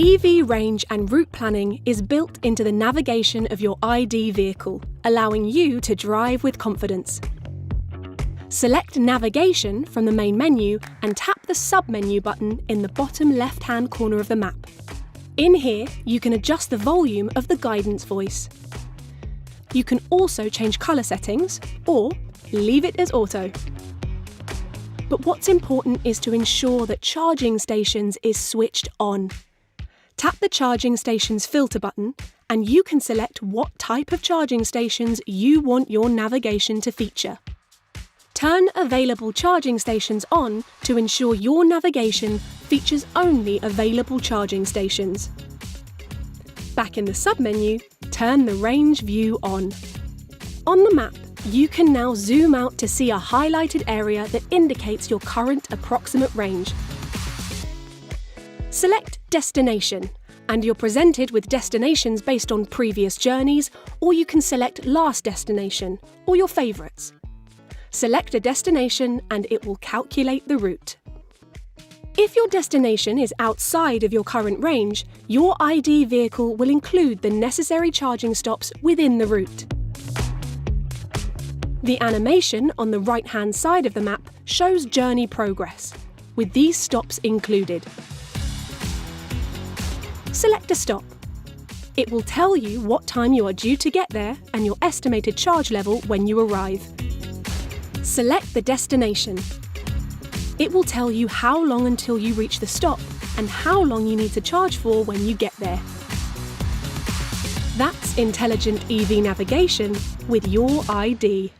EV range and route planning is built into the navigation of your ID vehicle, allowing you to drive with confidence. Select Navigation from the main menu and tap the sub-menu button in the bottom left-hand corner of the map. In here, you can adjust the volume of the guidance voice. You can also change colour settings or leave it as auto. But what's important is to ensure that charging stations is switched on. Tap the Charging Stations filter button and you can select what type of charging stations you want your navigation to feature. Turn Available Charging Stations on to ensure your navigation features only available charging stations. Back in the sub-menu, turn the Range View on. On the map, you can now zoom out to see a highlighted area that indicates your current approximate range. Select Destination, and you're presented with destinations based on previous journeys, or you can select Last Destination, or your favourites. Select a destination and it will calculate the route. If your destination is outside of your current range, your ID vehicle will include the necessary charging stops within the route. The animation on the right-hand side of the map shows journey progress, with these stops included. Select a stop. It will tell you what time you are due to get there and your estimated charge level when you arrive. Select the destination. It will tell you how long until you reach the stop and how long you need to charge for when you get there. That's intelligent EV navigation with your ID.